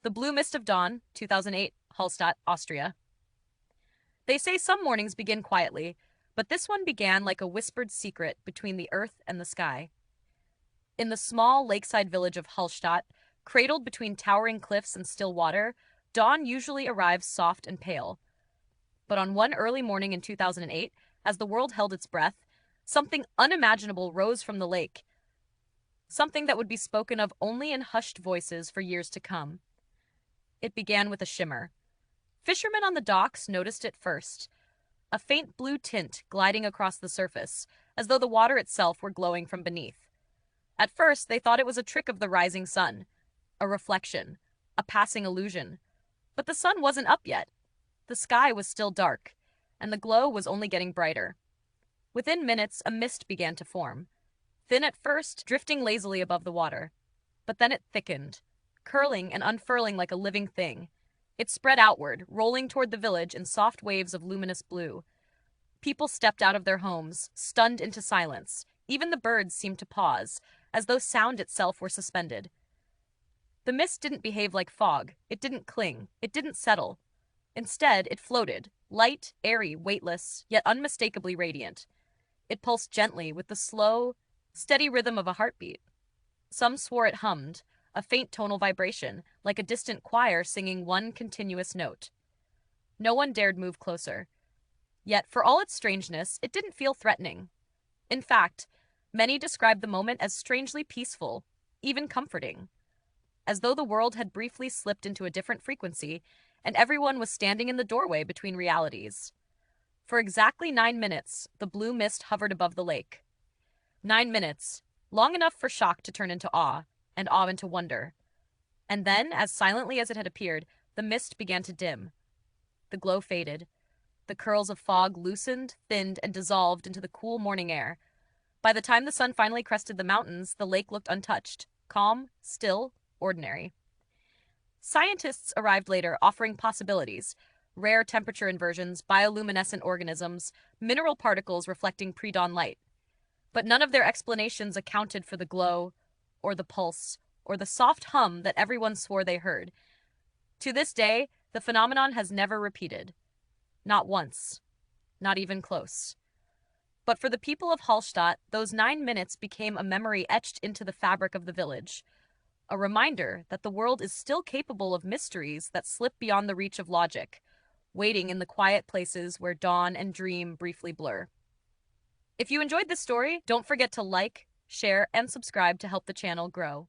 The Blue Mist of Dawn, 2008, Hallstatt, Austria. They say some mornings begin quietly, but this one began like a whispered secret between the earth and the sky. In the small lakeside village of Hallstatt, cradled between towering cliffs and still water, dawn usually arrives soft and pale. But on one early morning in 2008, as the world held its breath, something unimaginable rose from the lake, something that would be spoken of only in hushed voices for years to come. It began with a shimmer. Fishermen on the docks noticed it first, a faint blue tint gliding across the surface, as though the water itself were glowing from beneath. At first, they thought it was a trick of the rising sun, a reflection, a passing illusion. But the sun wasn't up yet. The sky was still dark, and the glow was only getting brighter. Within minutes, a mist began to form, thin at first, drifting lazily above the water. But then it thickened, curling and unfurling like a living thing. It spread outward, rolling toward the village in soft waves of luminous blue. People stepped out of their homes, stunned into silence. Even the birds seemed to pause, as though sound itself were suspended. The mist didn't behave like fog. It didn't cling. It didn't settle. Instead, it floated, light, airy, weightless, yet unmistakably radiant. It pulsed gently with the slow, steady rhythm of a heartbeat. Some swore it hummed, a faint tonal vibration, like a distant choir singing one continuous note. No one dared move closer. Yet, for all its strangeness, it didn't feel threatening. In fact, many described the moment as strangely peaceful, even comforting, as though the world had briefly slipped into a different frequency and everyone was standing in the doorway between realities. For exactly 9 minutes, the blue mist hovered above the lake. 9 minutes, long enough for shock to turn into awe, and awe into wonder. And then, as silently as it had appeared, the mist began to dim. The glow faded. The curls of fog loosened, thinned, and dissolved into the cool morning air. By the time the sun finally crested the mountains, the lake looked untouched, calm, still, ordinary. Scientists arrived later offering possibilities: rare temperature inversions, bioluminescent organisms, mineral particles reflecting pre-dawn light. But none of their explanations accounted for the glow, or the pulse, or the soft hum that everyone swore they heard. To this day, the phenomenon has never repeated. Not once. Not even close. But for the people of Hallstatt, those 9 minutes became a memory etched into the fabric of the village. A reminder that the world is still capable of mysteries that slip beyond the reach of logic, waiting in the quiet places where dawn and dream briefly blur. If you enjoyed this story, don't forget to like, share, and subscribe to help the channel grow.